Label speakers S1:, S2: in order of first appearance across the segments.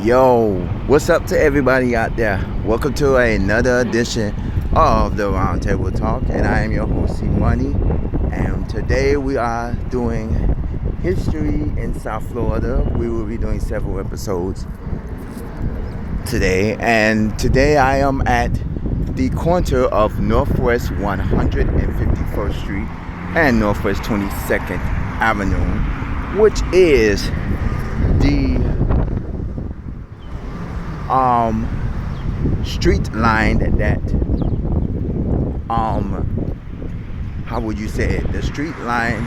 S1: Yo, what's up to everybody out there? Welcome to another edition of the Roundtable Talk, and I am your host, C Money. And today we are doing history in South Florida. We will be doing several episodes today, and today I am at the corner of Northwest 151st Street and Northwest 22nd Avenue, which is the street line that how would you say it? The street line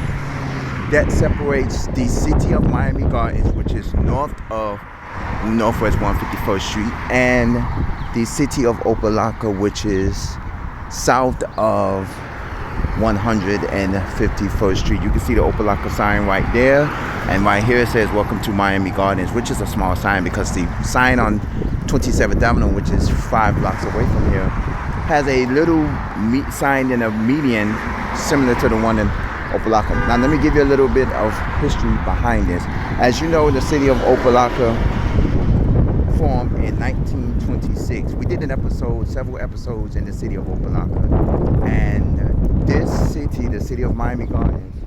S1: that separates the city of Miami Gardens, which is north of Northwest 151st Street, and the city of opa-locka, which is south of 151st Street. You can see the opa-locka sign right there, and right here it says welcome to Miami Gardens, which is a small sign because the sign on 27th Avenue, which is 5 blocks away from here, has a little sign in a median similar to the one in opa-locka. Now let me give you a little bit of history behind this. As you know, the city of opa-locka formed in 1926. We did several episodes in the city of opa-locka, and this city, the city of Miami Gardens,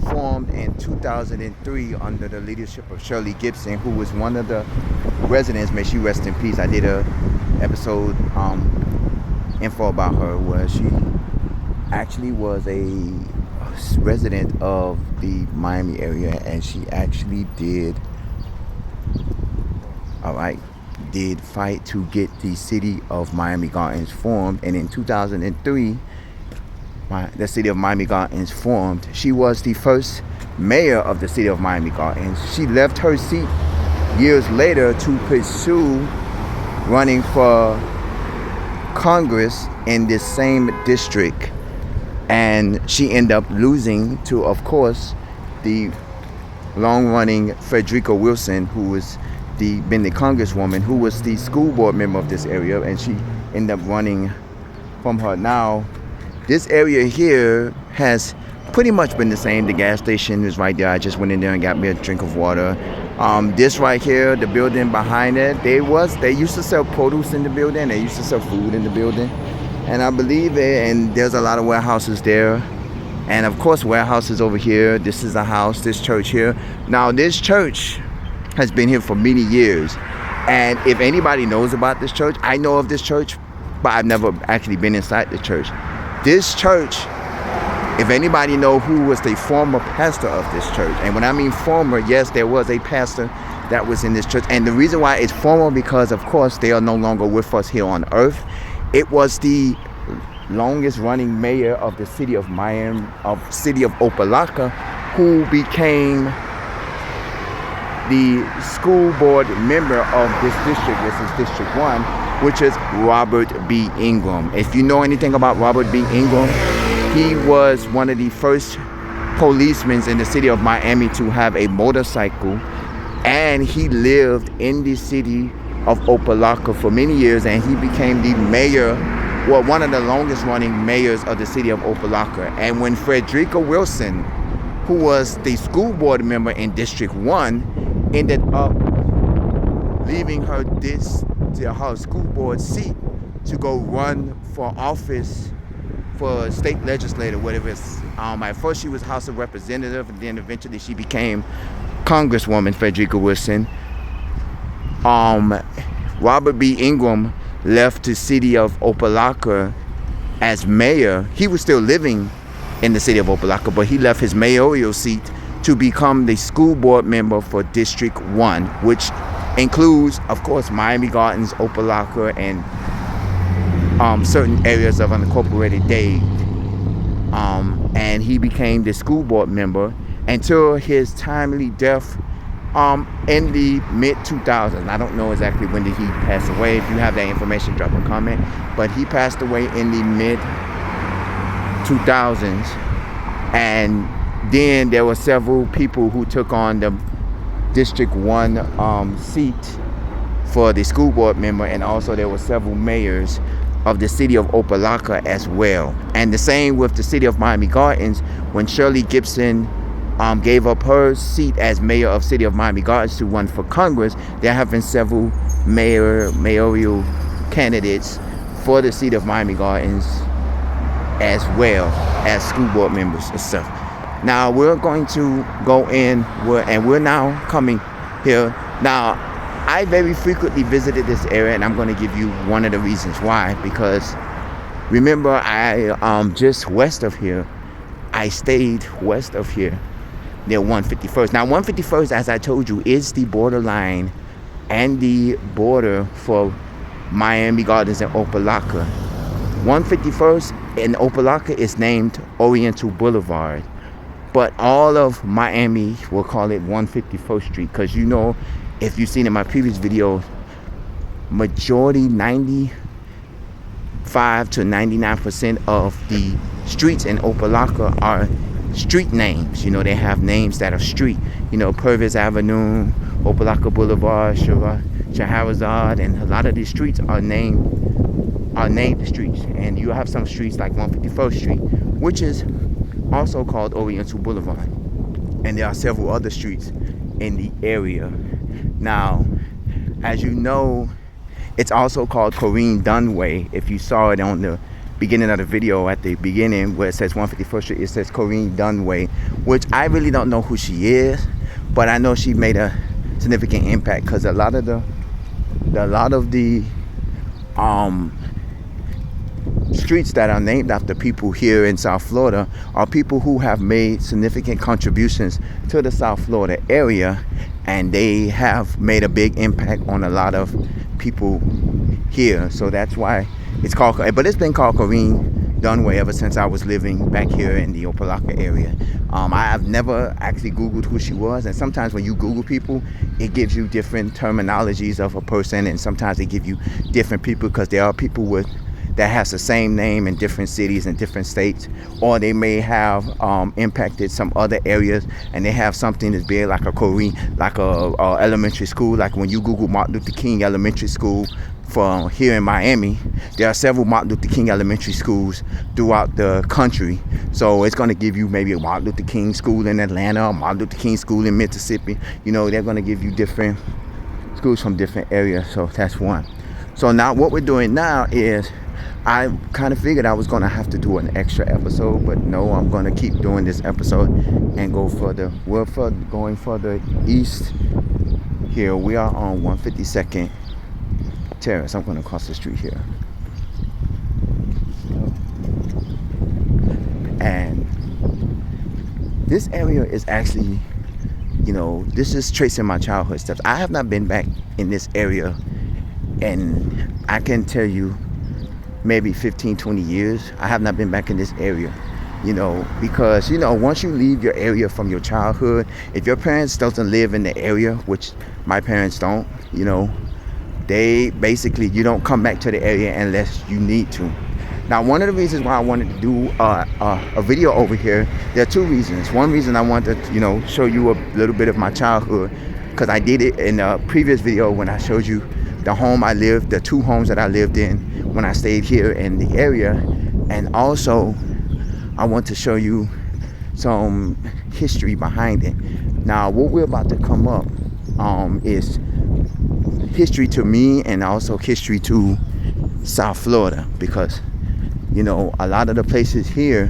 S1: formed in 2003 under the leadership of Shirley Gibson, who was one of the residents. May she rest in peace. I did a episode info about her where she actually was a resident of the Miami area, and she actually did fight to get the city of Miami Gardens formed. And in 2003, the city of Miami Gardens formed. She was the first mayor of the city of Miami Gardens. She left her seat years later to pursue running for Congress in this same district, and she ended up losing to, of course, the long-running Frederica Wilson, who was been the congresswoman, who was the school board member of this area, and she ended up running from her. Now, this area here has pretty much been the same. The gas station is right there. I just went in there and got me a drink of water. This right here, the building behind it, they used to sell produce in the building. They used to sell food in the building, and I believe and there's a lot of warehouses there, and of course warehouses over here. This is a house, this church here. Now this church has been here for many years, and if anybody knows about this church, I know of this church, but I've never actually been inside the church. This church, if anybody know who was the former pastor of this church, and when I mean former, yes, there was a pastor that was in this church, and the reason why it's former, because of course they are no longer with us here on earth. It was the longest running mayor of the city of Miami, city of opa-locka, who became the school board member of this district. This is District 1, which is Robert B. Ingram. If you know anything about Robert B. Ingram, he was one of the first policemen in the city of Miami to have a motorcycle, and he lived in the city of opa-locka for many years, and he became the mayor, one of the longest running mayors of the city of opa-locka. And when Frederica Wilson, who was the school board member in District 1, ended up leaving her school board seat to go run for office for state legislator, whatever it's. At first she was House of Representative, and then eventually she became Congresswoman Frederica Wilson. Robert B. Ingram left the city of opa-locka as mayor. He was still living in the city of opa-locka, but he left his mayoral seat to become the school board member for District 1, which includes, of course, Miami Gardens, opa-locka, and certain areas of unincorporated Dade. And he became the school board member until his timely death in the mid-2000s. I don't know exactly when did he pass away. If you have that information, drop a comment. But he passed away in the mid-2000s, and then there were several people who took on the District 1 seat for the school board member, and also there were several mayors of the city of opa-locka as well. And the same with the city of Miami Gardens. When Shirley Gibson gave up her seat as mayor of city of Miami Gardens to run for Congress, there have been several mayoral candidates for the seat of Miami Gardens as well as school board members and stuff. Now we're going to go in, and we're now coming here. Now, I very frequently visited this area, and I'm going to give you one of the reasons why. Because remember, I just west of here, I stayed west of here near 151st. Now 151st, as I told you, is the borderline and the border for Miami Gardens and Opa-locka. 151st in Opa-locka is named Oriental Boulevard, but all of Miami will call it 151st Street, because you know, if you've seen in my previous video, majority 95 to 99% of the streets in Opa-locka are street names. You know, they have names that are street. You know, Purvis Avenue, Opa-locka Boulevard, Shahrazad, and a lot of these streets are named streets. And you have some streets like 151st Street, which is also called Oriental Boulevard. And there are several other streets in the area. Now, as you know, it's also called Corrine Dunway. If you saw it on the beginning of the video, at the beginning where it says 151st Street, it says Corrine Dunway, which I really don't know who she is, but I know she made a significant impact, because a lot of the streets that are named after people here in South Florida are people who have made significant contributions to the South Florida area, and they have made a big impact on a lot of people here. So that's why it's called, but it's been called Corrine Dunway ever since I was living back here in the Opa-locka area. I have never actually Googled who she was, and sometimes when you Google people, it gives you different terminologies of a person, and sometimes they give you different people, because there are people that has the same name in different cities and different states, or they may have impacted some other areas, and they have something that's big, like a Corrine, like a elementary school. Like when you Google Martin Luther King Elementary School from here in Miami, there are several Martin Luther King elementary schools throughout the country. So it's going to give you maybe a Martin Luther King school in Atlanta, a Martin Luther King school in Mississippi. You know, they're going to give you different schools from different areas. So that's one. So now what we're doing now is, I kind of figured I was going to have to do an extra episode, but no, I'm going to keep doing this episode and go further. We're going further east here. We are on 152nd Terrace. I'm going to cross the street here. And this area is actually, you know, this is tracing my childhood stuff. I have not been back in this area, and I can tell you, maybe 15, 20 years, I have not been back in this area, you know, because, you know, once you leave your area from your childhood, if your parents doesn't live in the area, which my parents don't, you know, they basically, you don't come back to the area unless you need to. Now, one of the reasons why I wanted to do a video over here, there are two reasons. One reason I wanted to, you know, show you a little bit of my childhood, because I did it in a previous video when I showed you the home I lived, the two homes that I lived in when I stayed here in the area. And also, I want to show you some history behind it. Now, what we're about to come up is history to me, and also history to South Florida, because, you know, a lot of the places here,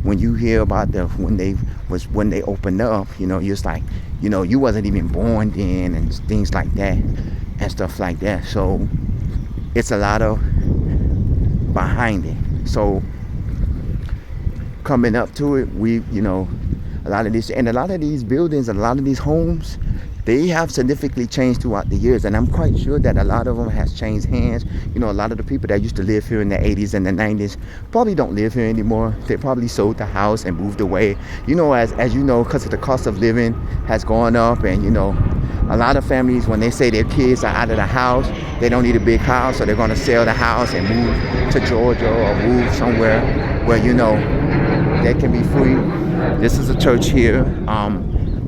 S1: when you hear about when they opened up, you know, you're just like, you know, you wasn't even born then, and things like that and stuff like that. So it's a lot of behind it. So coming up to it, we, you know, a lot of these buildings, a lot of these homes, they have significantly changed throughout the years, and I'm quite sure that a lot of them has changed hands. You know, a lot of the people that used to live here in the 80s and the 90s probably don't live here anymore. They probably sold the house and moved away. You know, as you know, because of the cost of living has gone up, and, you know, a lot of families, when they say their kids are out of the house, they don't need a big house, so they're going to sell the house and move to Georgia or move somewhere where, you know, they can be free. This is a church here.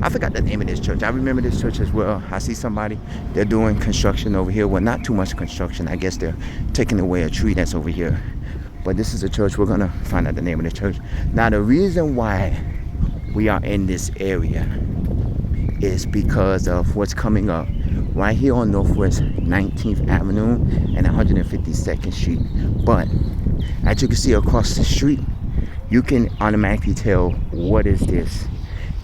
S1: I forgot the name of this church. I remember this church as well. I see somebody, they're doing construction over here. Well, not too much construction. I guess they're taking away a tree that's over here. But this is a church. We're going to find out the name of the church. Now, the reason why we are in this area is because of what's coming up right here on Northwest 19th Avenue and 152nd Street. But as you can see across the street, you can automatically tell what is this.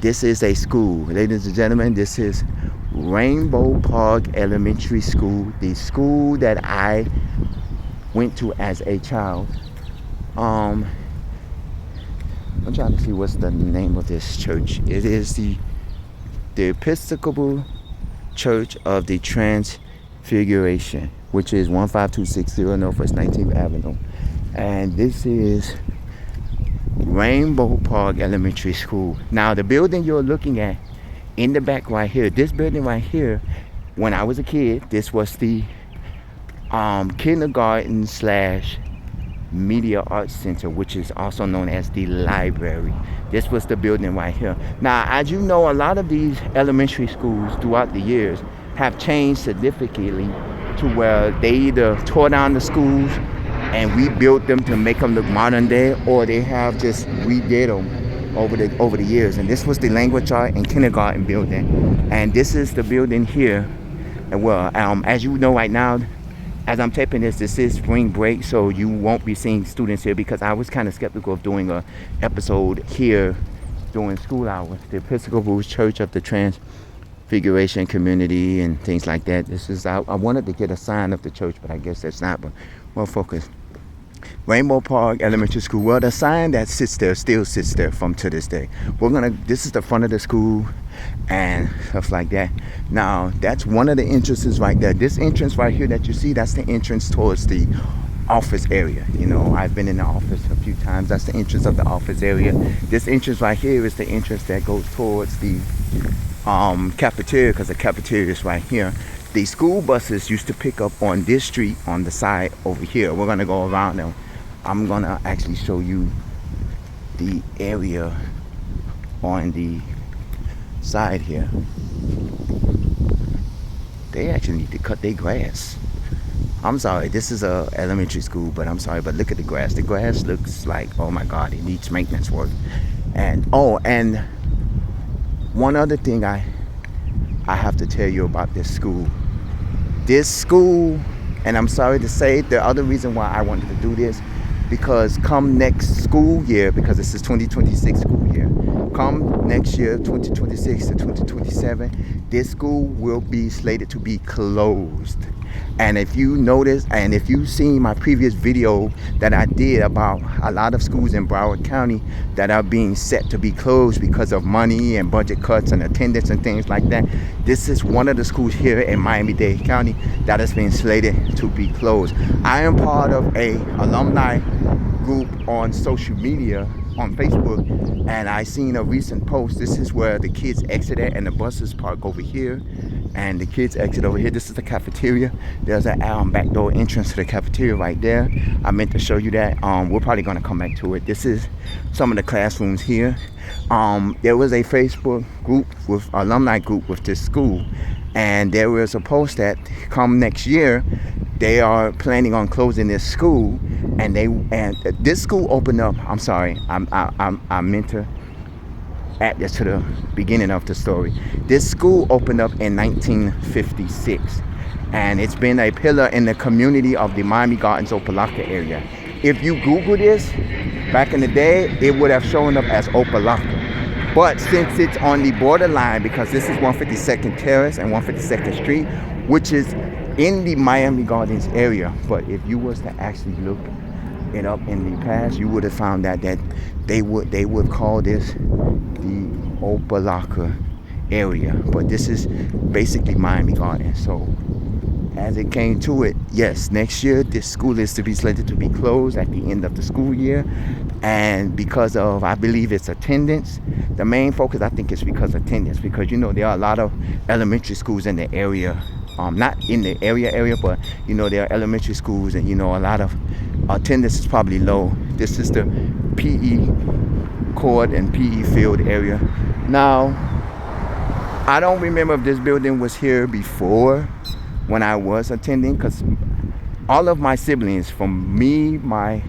S1: This is a school, ladies and gentlemen. This is Rainbow Park Elementary School, the school that I went to as a child. I'm trying to see what's the name of this church. It is the Episcopal Church of the Transfiguration, which is 15260 Northwest 19th Avenue. And this is Rainbow Park Elementary School. Now, the building you're looking at in the back right here, this building right here, when I was a kid, this was the kindergarten slash media arts center, which is also known as the library. This was the building right here. Now, as you know, a lot of these elementary schools throughout the years have changed significantly to where they either tore down the schools and rebuilt them to make them look modern day, or they have just redid them over the years. And this was the language art and kindergarten building, and this is the building here. And well, as you know right now, as I'm taping this is spring break, so you won't be seeing students here because I was kind of skeptical of doing a episode here during school hours. The Episcopal Church of the Transfiguration Community and things like that. This is I wanted to get a sign of the church, but I guess that's not. But well, focus. Rainbow Park Elementary School. Well, the sign that sits there still sits there from to this day. This is the front of the school and stuff like that. Now, that's one of the entrances right there. This entrance right here that you see, that's the entrance towards the office area. You know, I've been in the office a few times. That's the entrance of the office area. This entrance right here is the entrance that goes towards the cafeteria, because the cafeteria is right here. The school buses used to pick up on this street on the side over here. We're gonna go around them. I'm gonna actually show you the area on the side here. They actually need to cut their grass. I'm sorry, this is a elementary school, but I'm sorry, but look at the grass. The grass looks like, oh my God, it needs maintenance work. And one other thing I have to tell you about this school. This school, and I'm sorry to say, the other reason why I wanted to do this, because come next school year, because this is 2026 school year, come next year, 2026 to 2027, this school will be slated to be closed. And if you notice, and if you've seen my previous video that I did about a lot of schools in Broward County that are being set to be closed because of money and budget cuts and attendance and things like that, this is one of the schools here in Miami-Dade County that has been slated to be closed. I am part of a alumni group on social media, on Facebook, and I seen a recent post. This is where the kids exited and the buses park over here, and the kids exit over here. This is the cafeteria. There's a back door entrance to the cafeteria right there. I meant to show you that. We're probably gonna come back to it. This is some of the classrooms here. There was a Facebook group with alumni group with this school, and there was a post that come next year they are planning on closing this school, and this school opened up. I'm sorry, I meant to add this to the beginning of the story. This school opened up in 1956, and it's been a pillar in the community of the Miami Gardens, opa-locka area. If you Google this, back in the day, it would have shown up as opa-locka. But since it's on the borderline, because this is 152nd Terrace and 152nd Street, which is in the Miami Gardens area, but if you was to actually look it up in the past, you would have found that they would call this the opa-locka area. But this is basically Miami Gardens. So as it came to it, yes, next year this school is to be slated to be closed at the end of the school year, and because of, I believe it's attendance. The main focus, I think, is because of attendance, because you know there are a lot of elementary schools in the area, not in the area, but you know there are elementary schools, and you know a lot of attendance is probably low. This is the PE court and PE field area. Now, I don't remember if this building was here before when I was attending, because all of my siblings, from me, my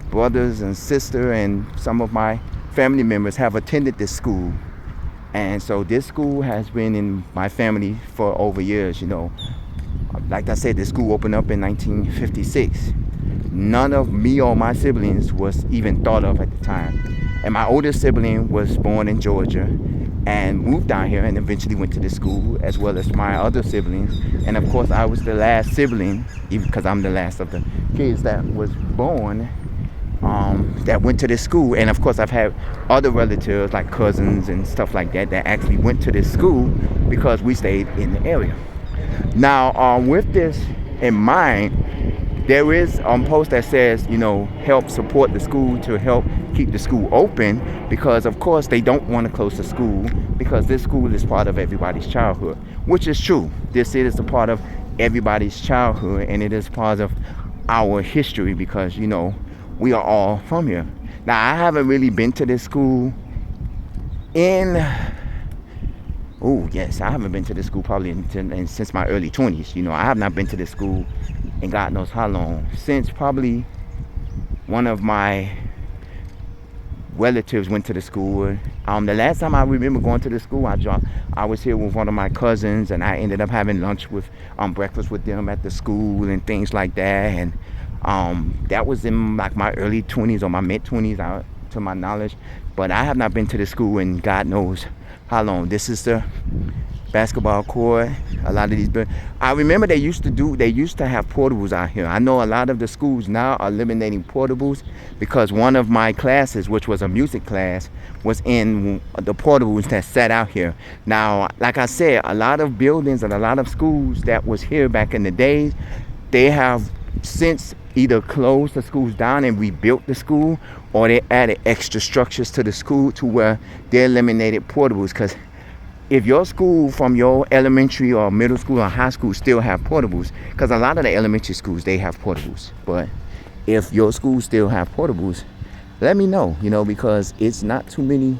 S1: brothers and sister, and some of my family members have attended this school. And so this school has been in my family for over years, you know. Like I said, this school opened up in 1956. None of me or my siblings was even thought of at the time. And my oldest sibling was born in Georgia and moved down here and eventually went to this school, as well as my other siblings. And of course, I was the last sibling, even because I'm the last of the kids that was born, that went to this school. And of course, I've had other relatives like cousins and stuff like that that actually went to this school because we stayed in the area. Now, with this in mind, there is a post that says, you know, help support the school to help keep the school open, because of course they don't want to close the school, because this school is part of everybody's childhood, which is true. This is a part of everybody's childhood, and it is part of our history, because, you know, we are all from here. Now, I haven't really been to this school I haven't been to this school probably since my early 20s. You know, I have not been to this school in God knows how long, since probably one of my relatives went to the school. The last time I remember going to the school, I was here with one of my cousins, and I ended up having breakfast with them at the school and things like that. And that was in like my early 20s or my mid 20s, to my knowledge. But I have not been to the school in God knows how long. This is the basketball court. A lot of these, I remember they used to have portables out here. I know a lot of the schools now are eliminating portables, because one of my classes, which was a music class, was in the portables that sat out here. Now, like I said, a lot of buildings and a lot of schools that was here back in the days, they have since either closed the schools down and rebuilt the school, or they added extra structures to the school to where they eliminated portables. Because if your school, from your elementary or middle school or high school, still have portables, because a lot of the elementary schools, they have portables, but if your school still have portables, let me know, you know, because it's not too many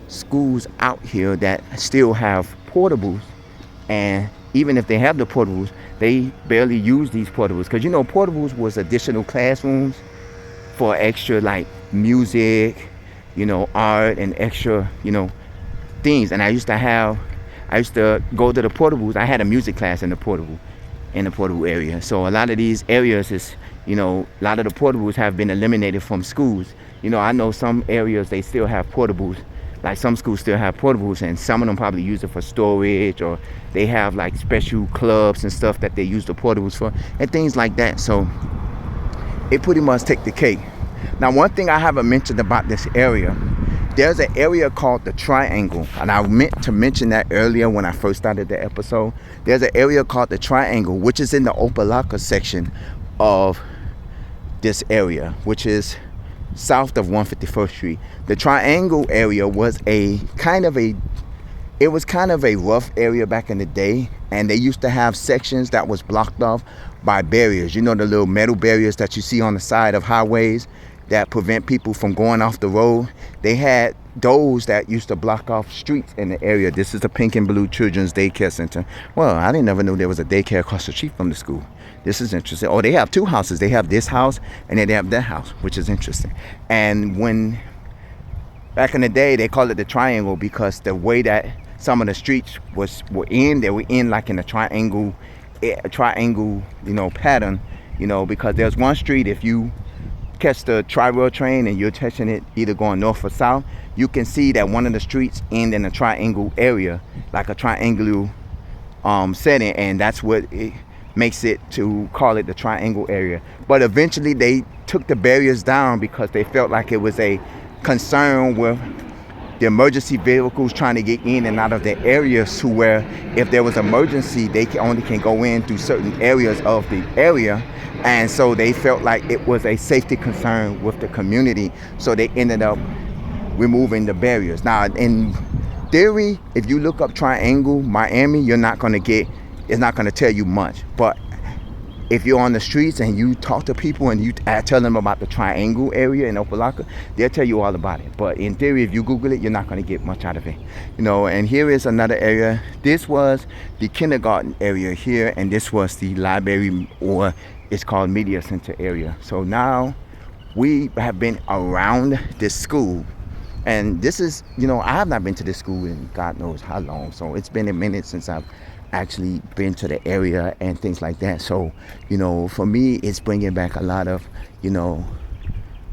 S1: schools out here that still have portables. And even if they have the portables, they barely use these portables, because, you know, portables was additional classrooms for extra, like, music, you know, art, and extra, you know, things. And I used to go to the portables. I had a music class in the portable area. So a lot of these areas is, you know, a lot of the portables have been eliminated from schools. You know, I know some areas they still have portables. Like, some schools still have portables, and some of them probably use it for storage, or they have like special clubs and stuff that they use the portables for, and things like that. So it pretty much take the cake. Now, one thing I haven't mentioned about this area, there's an area called the Triangle, and I meant to mention that earlier when I first started the episode. There's an area called the Triangle, which is in the Opa-locka section of this area, which is south of 151st Street. The Triangle area was kind of a rough area back in the day, and they used to have sections that was blocked off by barriers. You know, the little metal barriers that you see on the side of highways that prevent people from going off the road. They had those that used to block off streets in the area. This is the Pink and Blue Children's Daycare Center. Well, I didn't ever know there was a daycare across the street from the school. This is interesting. Oh, they have two houses. They have this house and then they have that house, which is interesting. And when back in the day, they called it the Triangle because the way that some of the streets were in like in a triangle, you know, pattern, you know, because there's one street, if you catch the tri-rail train and you're catching it either going north or south, you can see that one of the streets end in a triangle area, like a triangular setting, and that's what it makes it to call it the Triangle area. But eventually they took the barriers down because they felt like it was a concern with the emergency vehicles trying to get in and out of the areas, to where if there was emergency, they only can go in through certain areas of the area. And so they felt like it was a safety concern with the community, so they ended up removing the barriers. Now, in theory, if you look up Triangle Miami, it's not going to tell you much. But if you're on the streets and you talk to people and you tell them about the Triangle area in Opa-locka, they'll tell you all about it. But in theory, if you Google it, you're not going to get much out of it. You know, and here is another area. This was the kindergarten area here, and this was the library, or it's called Media Center area. So now we have been around this school, And this is, I have not been to this school in God knows how long. So it's been a minute since I've actually been to the area and things like that. So, for me, it's bringing back a lot of,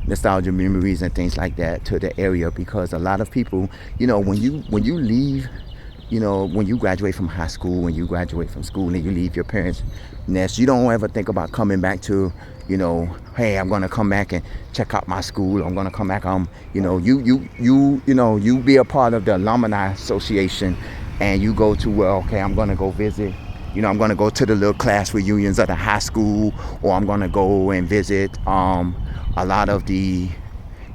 S1: nostalgia memories and things like that to the area, because a lot of people, when you leave, when you graduate from high school, when you graduate from school and you leave your parents' nest, you don't ever think about coming back to, hey, I'm gonna come back and check out my school. I'm gonna come back. You be a part of the alumni association, and you go to, well, okay, I'm gonna go visit. I'm gonna go to the little class reunions of the high school, or I'm gonna go and visit a lot of the,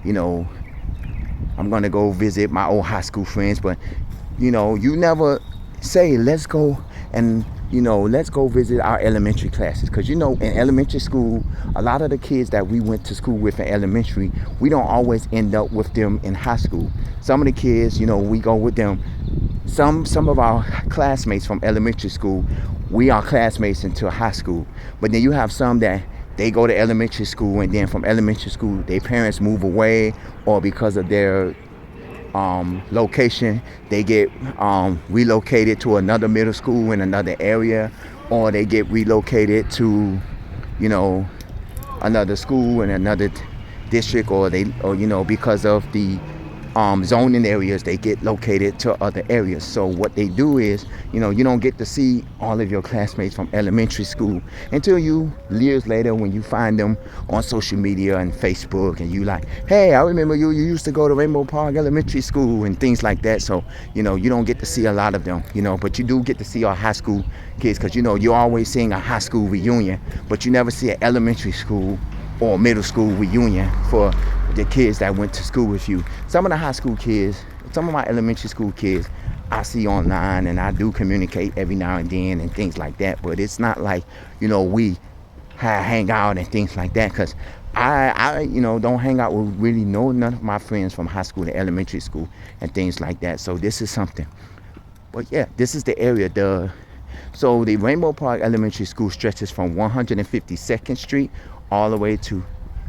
S1: I'm gonna go visit my old high school friends. But you never say, let's go and let's go visit our elementary classes, because in elementary school, a lot of the kids that we went to school with in elementary, we don't always end up with them in high school. Some of the kids, we go with them. Some of our classmates from elementary school, we are classmates into high school. But then you have some that they go to elementary school, and then from elementary school their parents move away, or because of their location, they get relocated to another middle school in another area, or they get relocated to another school in another district, or because of the zoning areas, they get located to other areas. So what they do is, you don't get to see all of your classmates from elementary school until years later, when you find them on social media and Facebook, and you like, hey, I remember you used to go to Rainbow Park Elementary School and things like that. So you don't get to see a lot of them, but you do get to see our high school kids, because you're always seeing a high school reunion, but you never see an elementary school or middle school reunion for the kids that went to school with you. Some of the high school kids, some of my elementary school kids, I see online, and I do communicate every now and then and things like that. But it's not like, we hang out and things like that, because I don't hang out with really none of my friends from high school to elementary school and things like that. So this is something. But yeah, this is the area. So the Rainbow Park Elementary School stretches from 152nd Street all the way to,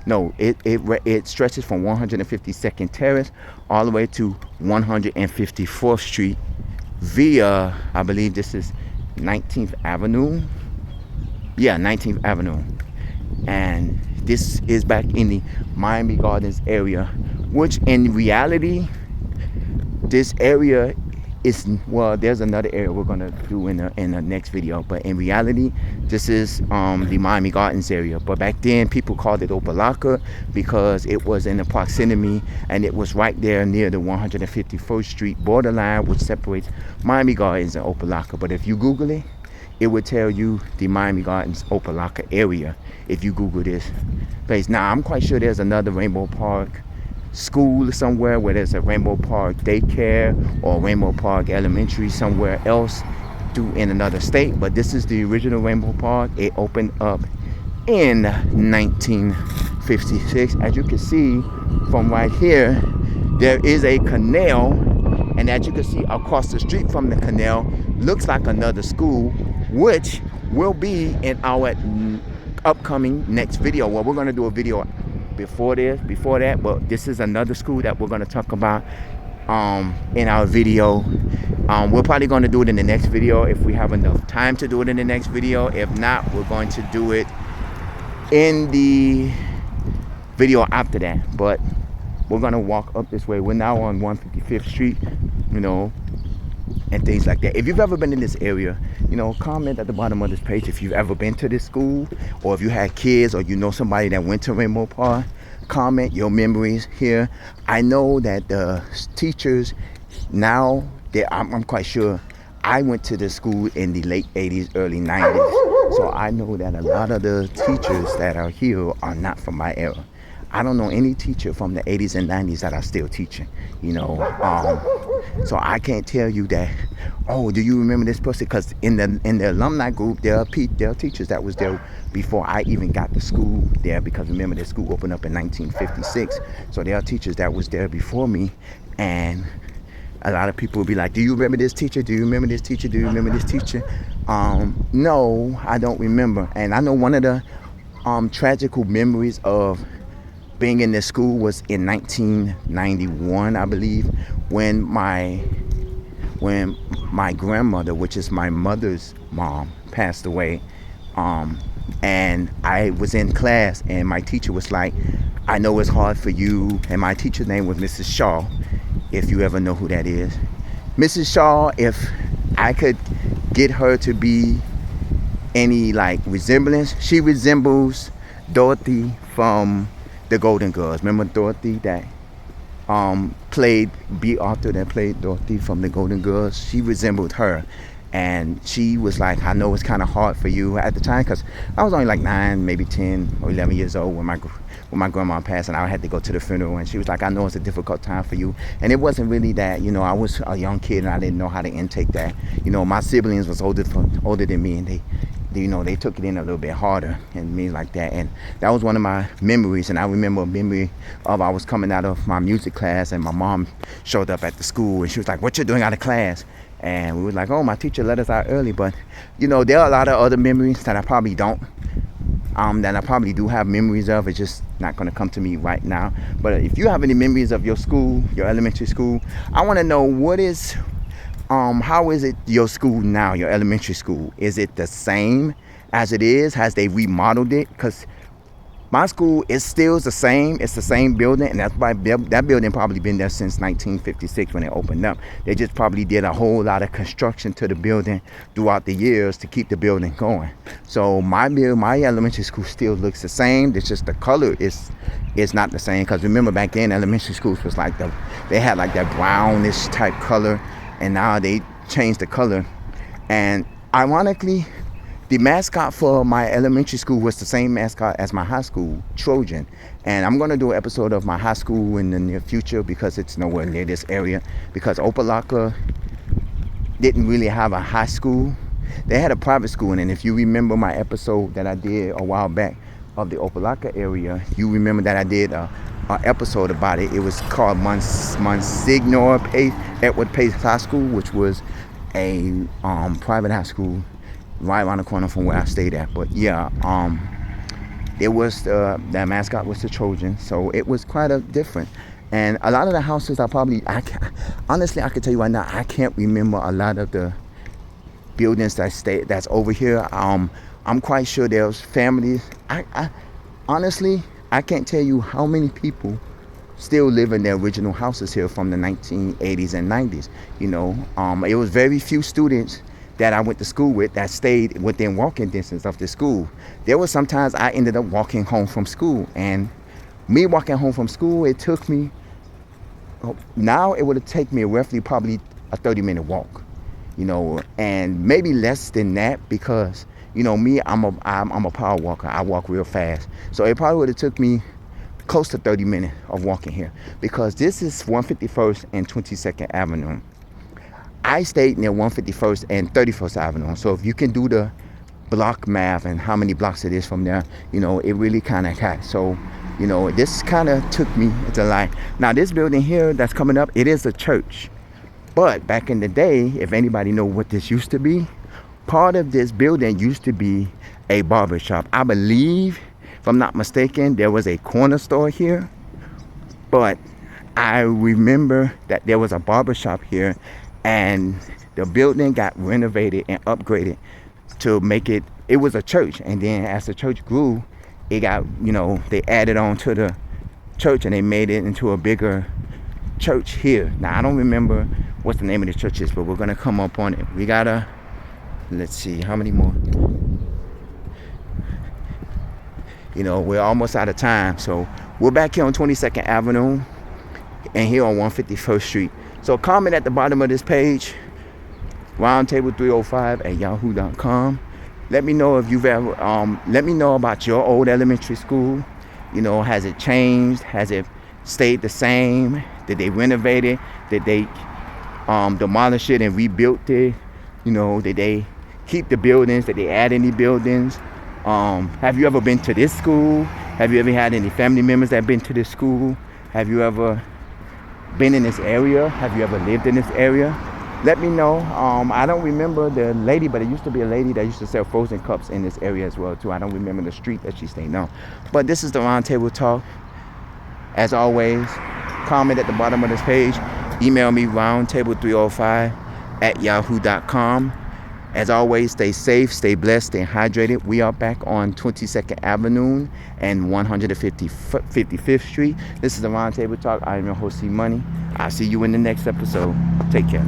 S1: it stretches from 152nd Terrace all the way to 154th Street via, I believe this is 19th Avenue. Yeah, 19th Avenue. And this is back in the Miami Gardens area, which in reality, this area is, well, there's another area we're gonna do in the next video, but in reality, this is the Miami Gardens area. But back then, people called it Opa-locka because it was in the proximity, and it was right there near the 151st Street borderline, which separates Miami Gardens and Opa-locka. But if you Google it, it would tell you the Miami Gardens Opa-locka area if you Google this place. Now, I'm quite sure there's another Rainbow Park school somewhere, where there's a Rainbow Park daycare or Rainbow Park elementary somewhere else in another state. But this is the original Rainbow Park. It opened up in 1956. As you can see from right here, there is a canal, and as you can see across the street from the canal looks like another school, which will be in our upcoming next video. Well, we're going to do a video before that, but this is another school that we're going to talk about in our video. We're probably going to do it in the next video if we have enough time to do it in the next video. If not, we're going to do it in the video after that. But we're going to walk up this way. We're now on 155th Street, and things like that. If you've ever been in this area, comment at the bottom of this page if you've ever been to this school, or if you had kids, or somebody that went to Rainbow Park. Comment your memories here. I know that the teachers now, I'm quite sure I went to the school in the late 80s, early 90s. So I know that a lot of the teachers that are here are not from my era. I don't know any teacher from the 80s and 90s that are still teaching, so I can't tell you that, oh, do you remember this person? Because in the alumni group, there are teachers that was there before I even got to school there, because remember, the school opened up in 1956. So there are teachers that was there before me, and a lot of people will be like, do you remember this teacher? Do you remember this teacher? Do you remember this teacher? No, I don't remember. And I know one of the tragical memories of being in this school was in 1991, I believe, when my grandmother, which is my mother's mom, passed away. And I was in class, and my teacher was like, I know it's hard for you. And my teacher's name was Mrs. Shaw, if you ever know who that is. Mrs. Shaw, if I could get her to be any like resemblance, she resembles Dorothy from the Golden Girls. Remember Dorothy that played B. Arthur, that played Dorothy from the Golden Girls? She resembled her. And she was like, I know it's kind of hard for you at the time, because I was only like 9, maybe 10 or 11 years old when my grandma passed, and I had to go to the funeral. And she was like, I know it's a difficult time for you. And it wasn't really that, I was a young kid and I didn't know how to intake that. My siblings was older than me, and they took it in a little bit harder and me like that. And that was one of my memories. And I remember a memory of I was coming out of my music class, and my mom showed up at the school, and she was like, what you doing out of class? And we were like, oh, my teacher let us out early. But, there are a lot of other memories that I probably don't, that I probably do have memories of. It's just not going to come to me right now. But if you have any memories of your school, your elementary school, I want to know how is it your school now, your elementary school? Is it the same as it is? Has they remodeled it? Because my school is still the same. It's the same building, and that's why that building probably been there since 1956 when it opened up. They just probably did a whole lot of construction to the building throughout the years to keep the building going. So my elementary school still looks the same. It's just the color is not the same. Because remember back then, elementary schools was like they had like that brownish type color, and now they changed the color. And ironically, the mascot for my elementary school was the same mascot as my high school, Trojan. And I'm going to do an episode of my high school in the near future, because it's nowhere near this area. Because opa-locka didn't really have a high school. They had a private school. And if you remember my episode that I did a while back of the opa-locka area, you remember that I did an episode about it. It was called Monsignor Edward Pace High School, which was a private high school right around the corner from where I stayed at. But yeah, it was that mascot was the Trojan, so it was quite a different. And a lot of the houses honestly, I can tell you right now, I can't remember a lot of the buildings that's over here. I'm quite sure there's families. I honestly, I can't tell you how many people still live in their original houses here from the 1980s and 90s. It was very few students that I went to school with that stayed within walking distance of the school. There was sometimes I ended up walking home from school, and me walking home from school, it took me, now it would have taken me roughly probably a 30-minute walk, and maybe less than that, because me, I'm a power walker. I walk real fast, so it probably would have took me close to 30 minutes of walking here, because this is 151st and 22nd Avenue. I stayed near 151st and 31st Avenue. So if you can do the block math and how many blocks it is from there, it really kind of cut. So, this kind of took me to like, now this building here that's coming up, it is a church. But back in the day, if anybody know what this used to be, part of this building used to be a barber shop. I believe, if I'm not mistaken, there was a corner store here. But I remember that there was a barber shop here, and the building got renovated and upgraded to make it was a church. And then as the church grew, it got, they added on to the church, and they made it into a bigger church here. Now, I don't remember what the name of the church is, but we're going to come up on it. We got let's see, how many more? We're almost out of time. So we're back here on 22nd Avenue and here on 151st Street. So comment at the bottom of this page, roundtable305@yahoo.com. Let me know if you've ever, let me know about your old elementary school. Has it changed? Has it stayed the same? Did they renovate it? Did they demolish it and rebuilt it? Did they keep the buildings? Did they add any buildings? Have you ever been to this school? Have you ever had any family members that have been to this school? Have you ever been in this area? Have you ever lived in this area? Let me know. I don't remember the lady, but it used to be a lady that used to sell frozen cups in this area as well too. I don't remember the street that she stayed on. But this is the Round Table Talk. As always, comment at the bottom of this page. Email me roundtable305@yahoo.com. As always, stay safe, stay blessed, stay hydrated. We are back on 22nd Avenue and 155th Street. This is the Roundtable Talk. I am your host, C Money. I'll see you in the next episode. Take care.